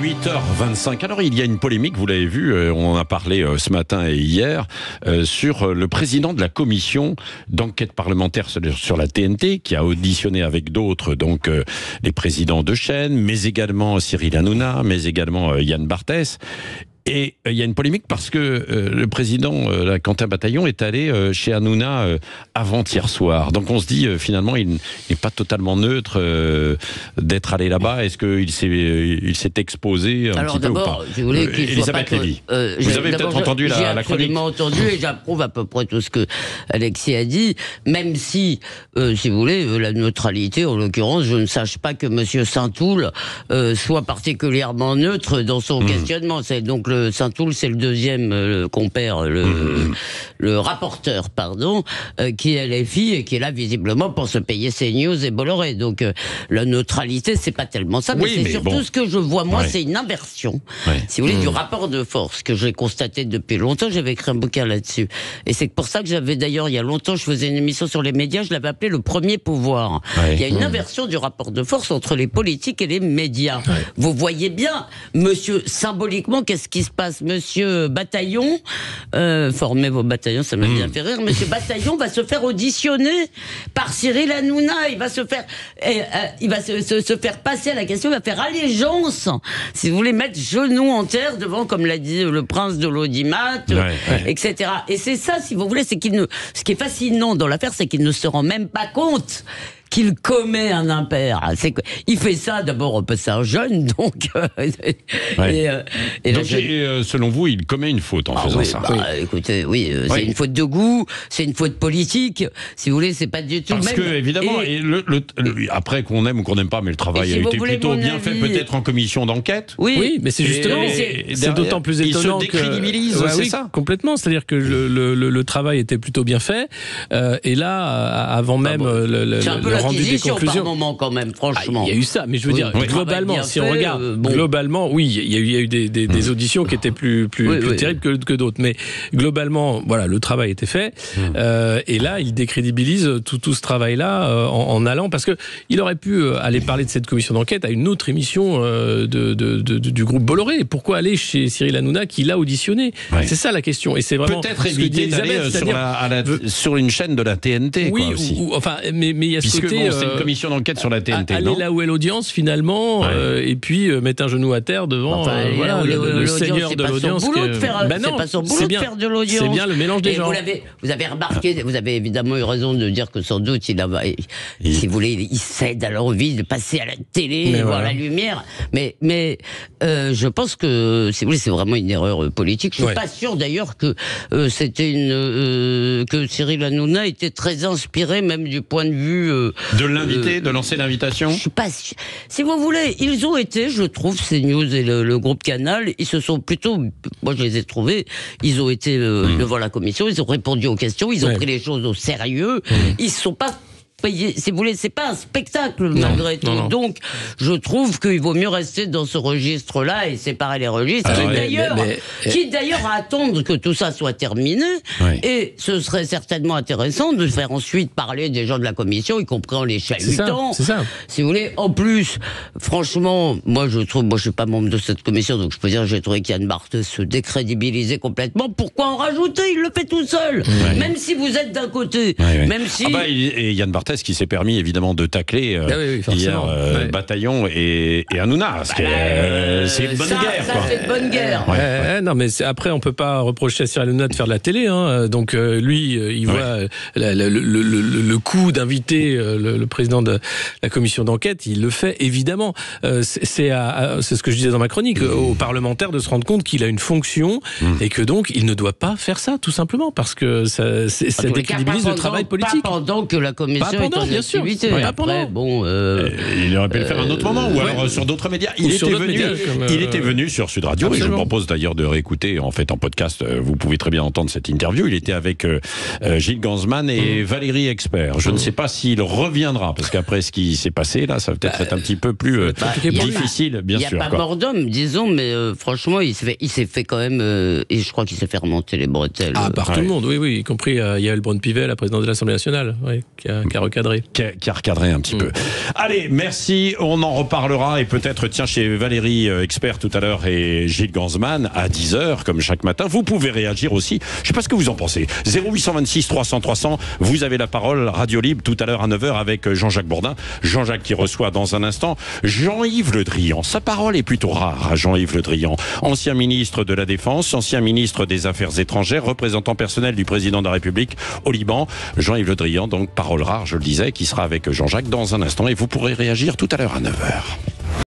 8h25. Alors, il y a une polémique, vous l'avez vu, on en a parlé ce matin et hier, sur le président de la commission d'enquête parlementaire sur la TNT, qui a auditionné avec d'autres, donc les présidents de chaîne, mais également Cyril Hanouna, mais également Yann Barthès. Et il y a une polémique parce que le président Quentin Bataillon est allé chez Hanouna avant-hier soir. Donc on se dit finalement il n'est pas totalement neutre d'être allé là-bas. Est-ce qu'il s'est exposé un petit peu ou pas? Alors d'abord, si vous voulez qu'il soit pas... Vous avez peut-être entendu la chronique. J'ai absolument entendu et j'approuve à peu près tout ce que Alexis a dit, même si, si vous voulez, la neutralité, en l'occurrence, je ne sache pas que M. Saint-Toul soit particulièrement neutre dans son questionnement. C'est donc Saint-Toul, c'est le deuxième compère, le rapporteur, pardon, qui est LFI et qui est là visiblement pour se payer CNews et Bolloré. Donc la neutralité, c'est pas tellement ça, mais c'est surtout ce que je vois moi, c'est une inversion, si vous voulez, du rapport de force que j'ai constaté depuis longtemps. J'avais écrit un bouquin là-dessus, et c'est pour ça que j'avais d'ailleurs il y a longtemps, je faisais une émission sur les médias, je l'avais appelé le premier pouvoir. Il y a une inversion du rapport de force entre les politiques et les médias. Vous voyez bien, monsieur, symboliquement, qu'est-ce qui se passe? Monsieur Bataillon, formez vos bataillons, ça m'a bien fait rire. Monsieur Bataillon va se faire auditionner par Cyril Hanouna. Il va se faire, se faire passer à la question. Il va faire allégeance, si vous voulez, mettre genou en terre devant, comme l'a dit le prince de l'audimat, etc. Et c'est ça, si vous voulez, ce qui est fascinant dans l'affaire, c'est qu'il ne se rend même pas compte qu'il commet un impair. Il fait ça, d'abord, c'est un jeune, donc... donc, selon vous, il commet une faute en faisant ça. Écoutez, c'est une faute de goût, c'est une faute politique, si vous voulez, c'est pas du tout... Parce que, évidemment, après qu'on aime ou qu'on n'aime pas, mais le travail a été plutôt bien fait, peut-être en commission d'enquête. Oui, mais c'est justement... C'est d'autant plus étonnant que... Il se décrédibilise, c'est ça? Complètement, c'est-à-dire que le travail était plutôt bien fait, et là, avant même le rendu des conclusions. Par moment, quand même, franchement. Il y a eu ça, mais je veux dire, globalement, si on regarde, globalement, oui, il y a eu des auditions qui étaient plus terribles que d'autres, mais globalement, voilà, le travail était fait, et là, il décrédibilise tout ce travail-là en allant, parce que il aurait pu aller parler de cette commission d'enquête à une autre émission du groupe Bolloré. Pourquoi aller chez Cyril Hanouna qui l'a auditionné? C'est ça la question, et c'est vraiment peut-être éviter d'aller sur une chaîne de la TNT. Oui, quoi, aussi. Enfin, mais il y a ce côté. C'est une commission d'enquête sur la TNT, aller là où est l'audience finalement, et puis mettre un genou à terre devant le seigneur de l'audience. C'est pas son boulot de faire de l'audience. C'est bien le mélange des genres. Vous avez remarqué, vous avez évidemment eu raison de dire que sans doute si vous voulez, il cède à l'envie de passer à la télé, voir la lumière. Mais je pense que, si vous voulez, c'est vraiment une erreur politique. Je suis pas sûr d'ailleurs que c'était que Cyril Hanouna était très inspiré, même du point de vue de l'inviter, de lancer l'invitation. Je suis pas sûr. Si vous voulez, ils ont été, je trouve, CNews et le groupe Canal, ils se sont plutôt, moi je les ai trouvés, ils ont été devant la commission, ils ont répondu aux questions, ils ont pris les choses au sérieux, ils se sont pas payé, si vous voulez, c'est pas un spectacle malgré tout. Non. Donc, je trouve qu'il vaut mieux rester dans ce registre-là et séparer les registres. Quitte d'ailleurs à attendre que tout ça soit terminé. Et ce serait certainement intéressant de faire ensuite parler des gens de la commission, y compris en les chahutant. C'est ça. Si vous voulez. En plus, franchement, moi je suis pas membre de cette commission, donc je peux dire, j'ai trouvé qu'Yann Barthès se décrédibilisait complètement. Pourquoi en rajouter? Il le fait tout seul. Même si vous êtes d'un côté. Même si. Et Yann Barthès qui s'est permis évidemment de tacler hier Bataillon et Hanouna. C'est une bonne guerre. Ça fait de bonne guerre. Non, mais après, on peut pas reprocher à Cyril Hanouna de faire de la télé. Donc lui, il voit le coup d'inviter le président de la commission d'enquête. Il le fait évidemment. C'est ce que je disais dans ma chronique, aux parlementaires de se rendre compte qu'il a une fonction et que donc il ne doit pas faire ça, tout simplement, parce que ça décrédibilise le travail politique. Pas pendant que la commission bien sûr. Après, il aurait pu le faire à un autre moment, ou alors sur d'autres médias. Il était venu sur Sud Radio. Absolument. Et je vous propose d'ailleurs de réécouter en podcast. Vous pouvez très bien entendre cette interview. Il était avec Gilles Gansman et Valérie Expert. Je ne sais pas s'il reviendra, parce qu'après ce qui s'est passé là, ça va peut-être être un petit peu plus difficile, bien sûr. Il n'y a pas mort d'homme, disons, mais franchement, il s'est fait quand même, et je crois qu'il s'est fait remonter les bretelles. Par tout le monde, oui, y compris Yael Braun-Pivet, la présidente de l'Assemblée nationale, qui a recadré. Qui a recadré un petit peu. Allez, merci. On en reparlera et peut-être, tiens, chez Valérie Expert tout à l'heure et Gilles Gansman à 10h, comme chaque matin. Vous pouvez réagir aussi. Je sais pas ce que vous en pensez. 0826 300 300. Vous avez la parole. Radio Libre tout à l'heure à 9h avec Jean-Jacques Bourdin. Jean-Jacques qui reçoit dans un instant Jean-Yves Le Drian. Sa parole est plutôt rare à Jean-Yves Le Drian. Ancien ministre de la Défense, ancien ministre des Affaires étrangères, représentant personnel du président de la République au Liban. Jean-Yves Le Drian, donc parole rare, je le disais, qui sera avec Jean-Jacques dans un instant et vous pourrez réagir tout à l'heure à 9h.